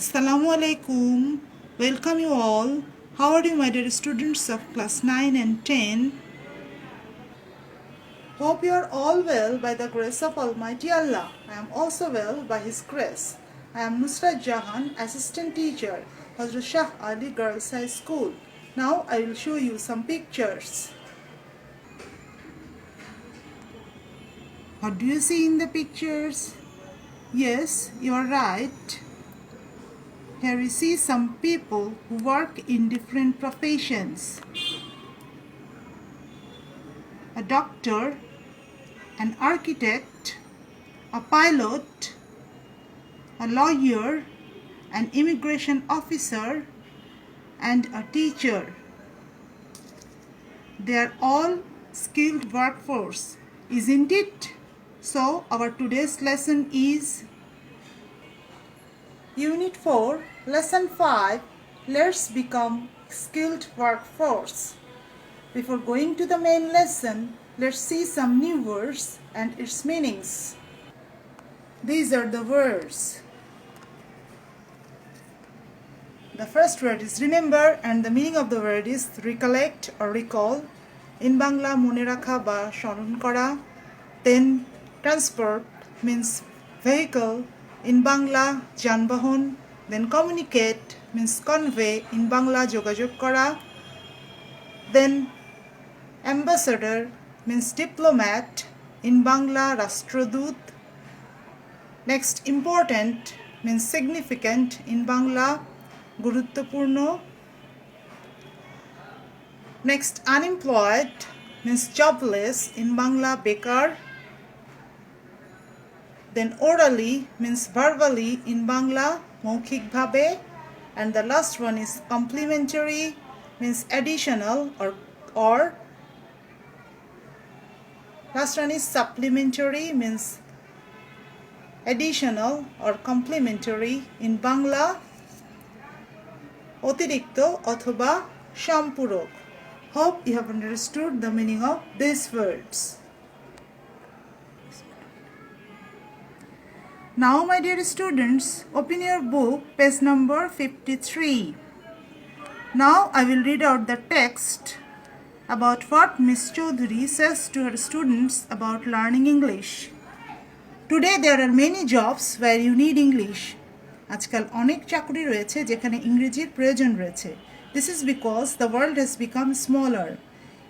Assalamu alaikum. Welcome you all. How are you, my dear students of class 9 and 10? Hope you are all well by the grace of Almighty Allah. I am also well by His grace. I am Nusrat Jahan, assistant teacher, Hazrat Shah Ali Girls High School. Now I will show you some pictures. What do you see in the pictures? Yes, you are right. Here we see some people who work in different professions. A doctor, an architect, a pilot, a lawyer, an immigration officer, and a teacher. They are all skilled workforce, isn't it? So our today's lesson is Unit 4, Lesson 5, Let's Become Skilled Workforce. Before going to the main lesson, let's see some new words and its meanings. These are the words. The first word is remember and the meaning of the word is recollect or recall. In Bangla, mone rakha ba sharon kora. Then transport means vehicle. In Bangla, janbahon. Then communicate means convey. In Bangla, jogajog kora. Then ambassador means diplomat. In Bangla, Rastrodut. Next, important means significant. In Bangla, Guruttopurno. Next, unemployed means jobless. In Bangla, bekar. Then orally means verbally. In Bangla, maukhik bhabe. And the last one is complementary means additional or last one is supplementary means additional or complementary. In Bangla, অতিরিক্ত অথবা সম্পূরক. Hope you have understood the meaning of these words. Now, my dear students, open your book, page number 53. Now, I will read out the text about what Miss Chaudhary says to her students about learning English. Today, there are many jobs where you need English. আজকাল অনেক চাকরি রয়েছে যেখানে ইংরেজির প্রয়োজন রয়েছে. This is because the world has become smaller.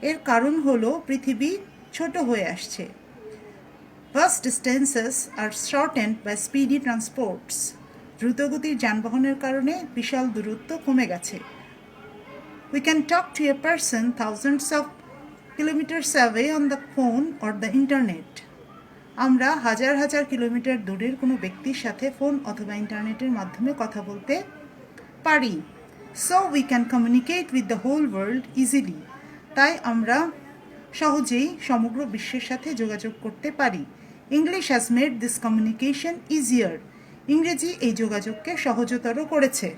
এর কারণ হলো পৃথিবী ছোট হয়ে আসছে. Vast distances are shortened by speedy transports. দ্রুতগতির যানবাহনের কারণে বিশাল দূরত্ব কমে গেছে. We can talk to a person thousands of kilometers away on the phone or the internet. আমরা হাজার হাজার কিলোমিটার দূরের কোনো ব্যক্তির সাথে ফোন অথবা ইন্টারনেটের মাধ্যমে কথা বলতে পারি. So we can communicate with the whole world easily. তাই আমরা সহজেই সমগ্র বিশ্বের সাথে যোগাযোগ করতে পারি. English has made this communication easier. ইংরেজি এই যোগাযোগকে সহজতর করেছে.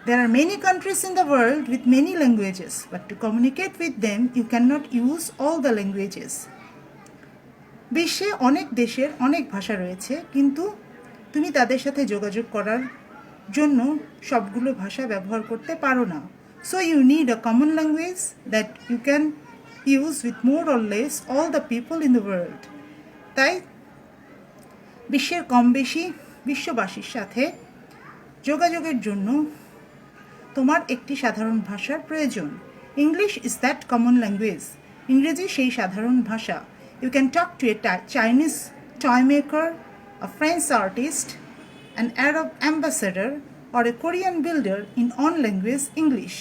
There are many countries in the world with many languages, but to communicate with them, you cannot use all the languages. বিশ্বে অনেক দেশের অনেক ভাষা রয়েছে, কিন্তু তুমি তাদের সাথে যোগাযোগ করার জন্য সবগুলো ভাষা ব্যবহার করতে পারো না. So you need a common language that you can use with more or less all the people in the world. তাই বিশ্বের কম বেশি বিশ্ববাসীর সাথে যোগাযোগের জন্য তোমার একটি সাধারণ ভাষার প্রয়োজন. English is that common language. ইংরেজি সেই সাধারণ ভাষা. You can talk to a Chinese toy maker, a French artist, an Arab ambassador, or a Korean builder in own language English.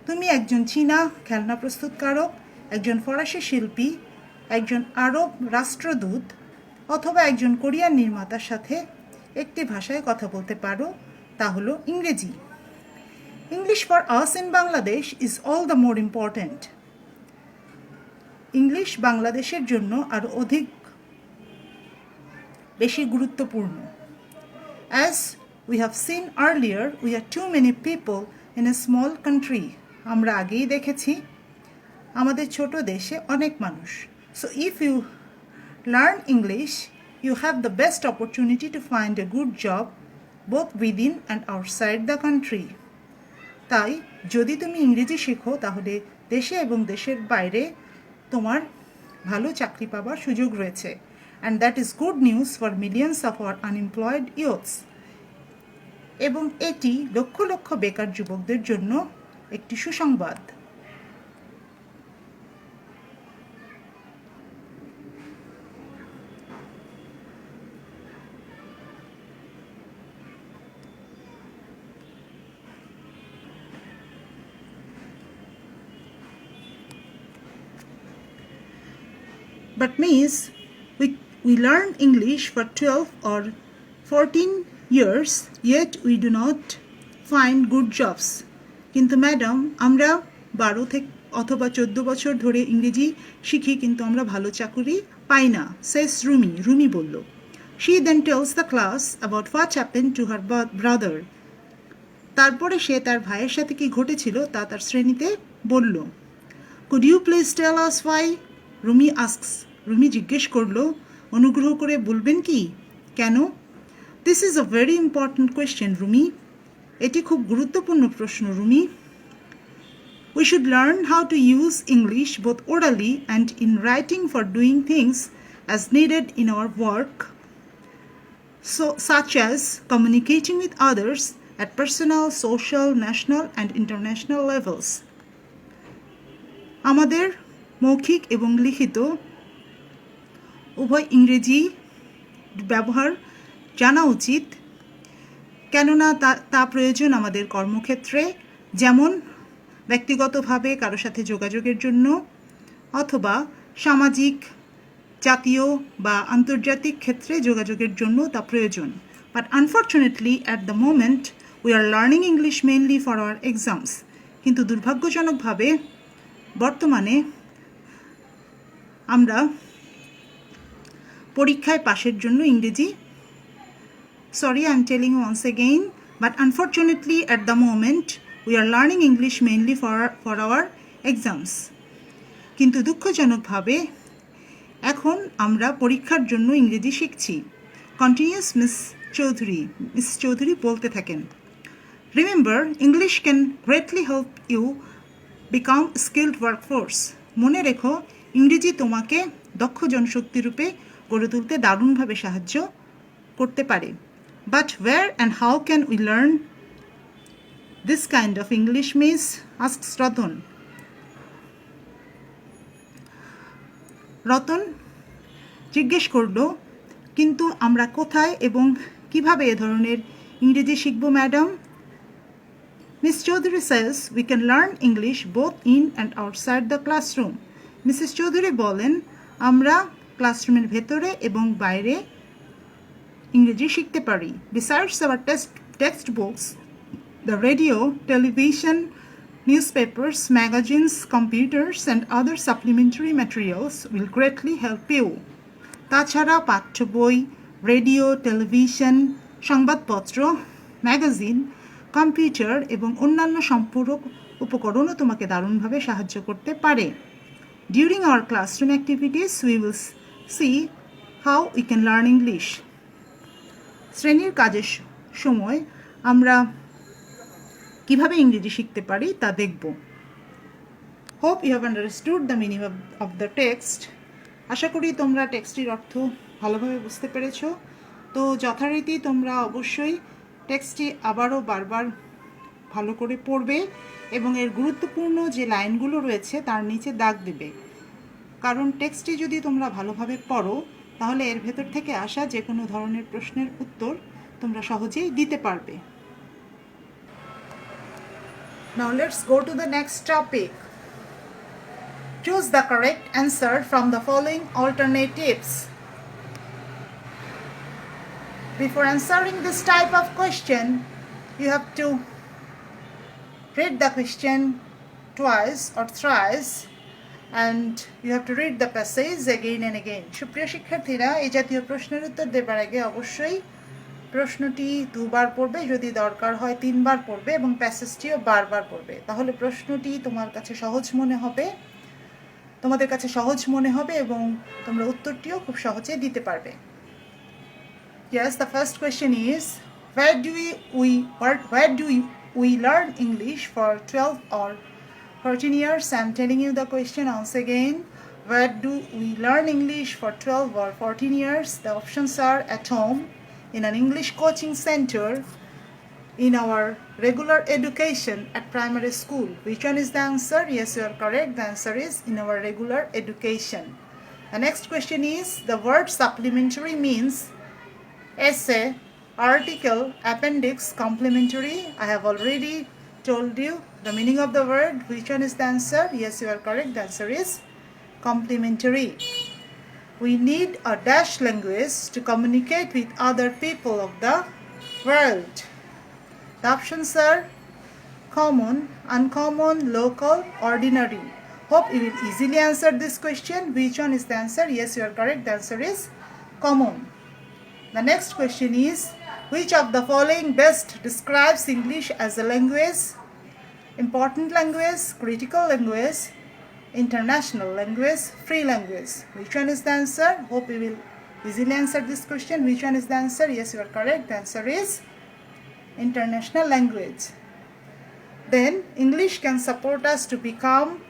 তুমি একজন চীনা খেলনা প্রস্তুতকারক, একজন ফরাসি শিল্পী, একজন আরব রাষ্ট্রদূত অথবা একজন কোরিয়ান নির্মাতার সাথে একটি ভাষায় কথা বলতে পারো, তা হলো ইংরেজি. English for us in Bangladesh is all the more important. English বাংলাদেশের জন্য আরও অধিক বেশি গুরুত্বপূর্ণ. As we have seen earlier, we are too many people in a small country. আমরা আগেই দেখেছি আমাদের ছোট দেশে অনেক মানুষ. So if you learn English, you have the best opportunity to find a good job both within and outside the country. তাই যদি তুমি ইংরেজি শেখো তাহলে দেশে এবং দেশের বাইরে তোমার ভালো চাকরি পাবার সুযোগ রয়েছে, and that is good news for millions of our unemployed youths. এবং এটি লক্ষ লক্ষ বেকার যুবকদের জন্য একটি সুসংবাদ। But means we learn English for 12 or 14 years, yet we do not find good jobs. কিন্তু ম্যাডাম আমরা 12 থেকে অথবা 14 বছর ধরে ইংরেজি শিখি কিন্তু আমরা ভালো চাকরি পাই না, says রুমি বলল। She then tells the class about what happened to her brother. তারপরে সে তার ভাইয়ের সাথে কি ঘটেছিল তা তার শ্রেণীতে বলল। Could you please tell us why? Rumi জিজ্ঞেস করলো, অনুগ্রহ করে বলবেন কি কেন? This is a very important question, Rumi. এটি খুব গুরুত্বপূর্ণ প্রশ্ন, Rumi. We should learn how to use English both orally and in writing for doing things as needed in our work, such as communicating with others at personal, social, national and international levels. আমাদের মৌখিক এবং লিখিত উভয় ইংরেজি ব্যবহার জানা উচিত, কেননা তা প্রয়োজন আমাদের কর্মক্ষেত্রে, যেমন ব্যক্তিগতভাবে কারো সাথে যোগাযোগের জন্য অথবা সামাজিক, জাতীয় বা আন্তর্জাতিক ক্ষেত্রে যোগাযোগের জন্য তা প্রয়োজন। But unfortunately at the moment we are learning English mainly for our exams. কিন্তু দুর্ভাগ্যজনকভাবে বর্তমানে আমরা পরীক্ষায় পাশের জন্য ইংরেজি I'm telling you once again, but unfortunately at the moment we are learning English mainly for our exams. কিন্তু দুঃখজনকভাবে এখন আমরা পরীক্ষার জন্য ইংরেজি শিখছি। Continues মিস চৌধুরী বলতে থাকেন। Remember, English can greatly help you become a skilled workforce. মনে রেখো, ইংরেজি তোমাকে দক্ষ জনশক্তি রূপে গড়ে তুলতে দারুণভাবে সাহায্য করতে পারে। But where and how can we learn this kind of English, miss? asks Ratan জিজ্ঞেস করলো, কিন্তু আমরা কোথায় এবং কিভাবে এ ধরনের ইংরেজি শিখব madam? Miss Chaudhary says we can learn English both in and outside the classroom. Mrs. Chaudhary বলেন, আমরা ক্লাসরুমের ভেতরে এবং বাইরে ইংরেজি শিখতে পারি। Besides our textbooks, the radio, television, newspapers, magazines, computers and other supplementary materials will greatly help you. তাছাড়া পাঠ্য বই, রেডিও, টেলিভিশন, সংবাদপত্র, ম্যাগাজিন, কম্পিউটার এবং অন্যান্য সম্পূরক উপকরণও তোমাকে দারুণভাবে সাহায্য করতে পারে। During our classroom activities, we will see how we can learn English. শ্রেণীর কাজের সময় আমরা কিভাবে ইংরেজি শিখতে পারি তা দেখব। Hope you have understood the meaning of the text. আশা করি তোমরা টেক্সটির অর্থ ভালোভাবে বুঝতে পেরেছো। তো যথারীতি তোমরা অবশ্যই টেক্সটটি আবারও বারবার ভালো করে পড়বে এবং এর গুরুত্বপূর্ণ যে লাইনগুলো রয়েছে তার নিচে দাগ দেবে, কারণ টেক্সটটি যদি তোমরা ভালোভাবে পড়ো তাহলে এর ভেতর থেকে আসা যে কোনো ধরনের প্রশ্নের উত্তর তোমরা সহজেই দিতে পারবে। Now let's go to the next topic. Choose the correct answer from the following alternatives. Before answering this type of question, you have to read the question twice or thrice and you have to read the passage again and again. সুপ্রিয় শিক্ষার্থীরা, এই জাতীয় প্রশ্নের উত্তর দেবার আগে অবশ্যই প্রশ্নটি দুবার পড়বে, যদি দরকার হয় তিনবার পড়বে এবং প্যাসেজটিও বারবার পড়বে। তাহলে প্রশ্নটি তোমাদের কাছে সহজ মনে হবে এবং তোমরা উত্তরটিও খুব সহজে দিতে পারবে। Yes, the first question is, where do we learn English for 12 or 14 years? I'm telling you the question once again. Where do we learn English for 12 or 14 years? The options are at home, in an English coaching center, in our regular education at primary school. Which one is the answer? Yes, you are correct. The answer is in our regular education. The next question is, the word supplementary means essay, article, appendix, complementary. I have already told you the meaning of the word. Which one is the answer? Yes, you are correct. The answer is complementary. We need a dash language to communicate with other people of the world. The options are common, uncommon, local, ordinary. Hope you will easily answer this question. Which one is the answer? Yes, you are correct. The answer is common. The next question is, which of the following best describes English as a language? Important language, critical language, international language, free language. Which one is the answer? Hope you will easily answer this question. Which one is the answer? Yes, you are correct. The answer is international language. Then English can support us to become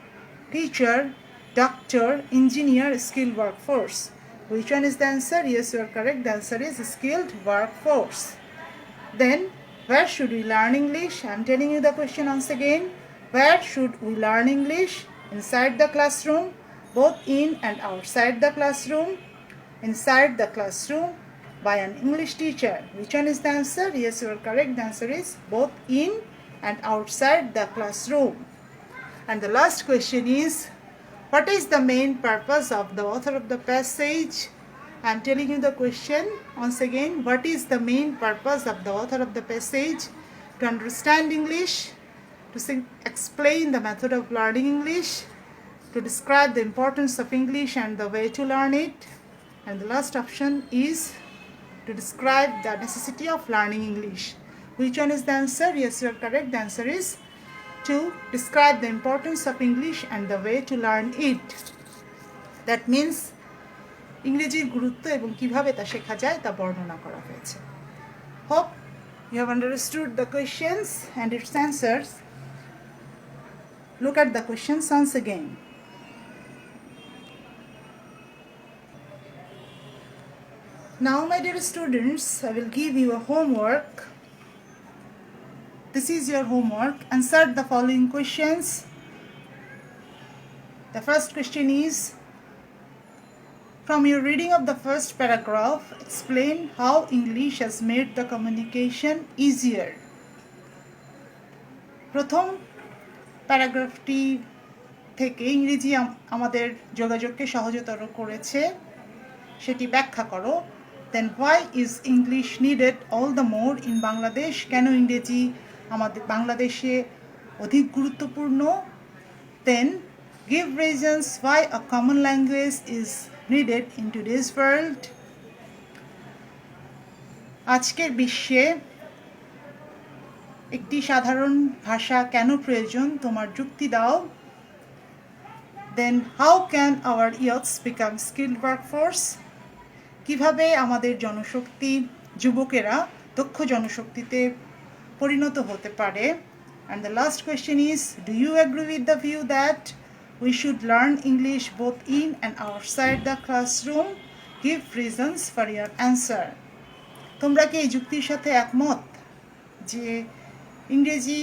teacher, doctor, engineer, skilled workforce. Which one is the answer? Yes, you are correct. The answer is skilled workforce. Then where should we learn English? I am telling you the question once again. Where should we learn English? Inside the classroom, both in and outside the classroom. Inside the classroom, by an English teacher. Which one is the answer? Yes, you are correct. The answer is both in and outside the classroom. And the last question is, what is the main purpose of the author of the passage? I am telling you the question once again. What is the main purpose of the author of the passage? To understand English, to explain the method of learning English, to describe the importance of English and the way to learn it. And the last option is to describe the necessity of learning English. Which one is the answer? Yes, you are correct. The answer is to describe the importance of English and the way to learn it. That means ইংরেজির গুরুত্ব এবং কিভাবে তা শেখা যায় তা বর্ণনা করা হয়েছে. Hope you have understood the questions and its answers. Look at the questions once again. Now, my dear students, I will give you a homework. This is your homework. Answer the following questions. The first question is, from your reading of the first paragraph, explain how English has made the communication easier. প্রথম প্যারাগ্রাফটি থেকে ইংরেজি আমাদের যোগাযোগকে সহজতর করেছে সেটি ব্যাখ্যা করো. Then why is English needed all the more in Bangladesh? কেন ইংরেজি আমাদের বাংলাদেশে অধিক গুরুত্বপূর্ণ? Then give reasons why a common language is needed in today's world. আজকের বিশ্বে একটি সাধারণ ভাষা কেন প্রয়োজন? তোমার যুক্তি দাও. Then how can our youths become skilled workforce? কিভাবে আমাদের জনশক্তি যুবকেরা দক্ষ জনশক্তিতে পরিণত হতে পারে? And the last question is, do you agree with the view that we should learn English both in and outside the classroom? Give reasons for your answer. তোমরা কি এই যুক্তির সাথে একমত যে ইংরেজি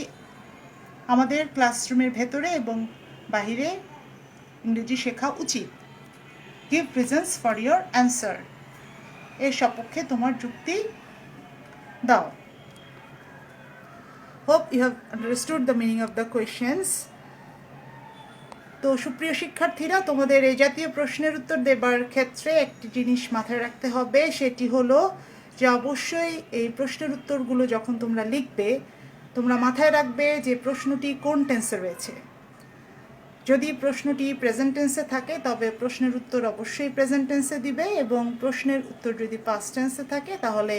আমাদের ক্লাসরুমের ভেতরে এবং বাহিরে ইংরেজি শেখা উচিত? Give reasons for your answer. এর সপক্ষে তোমার যুক্তি দাও. Hope you have understood the meaning of the questions. তো সুপ্রিয় শিক্ষার্থীরা, তোমাদের এই জাতীয় প্রশ্নের উত্তর দেবার ক্ষেত্রে একটি জিনিস মাথায় রাখতে হবে, সেটি হলো যে অবশ্যই এই প্রশ্নের উত্তরগুলো যখন তোমরা লিখবে তোমরা মাথায় রাখবে যে প্রশ্নটি কোন টেন্সে রয়েছে. যদি প্রশ্নটি প্রেজেন্ট টেন্সে থাকে তবে প্রশ্নের উত্তর অবশ্যই প্রেজেন্ট টেন্সে দিবে, এবং প্রশ্নের উত্তর যদি পাস্ট টেন্সে থাকে তাহলে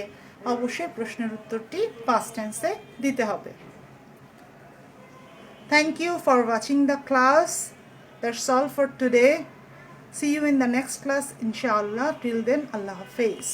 অবশ্যই প্রশ্নের উত্তরটি পাস্ট টেন্সে দিতে হবে. Thank you for watching the class. That's all for today. See you in the next class, inshallah. Till then, Allah Hafiz.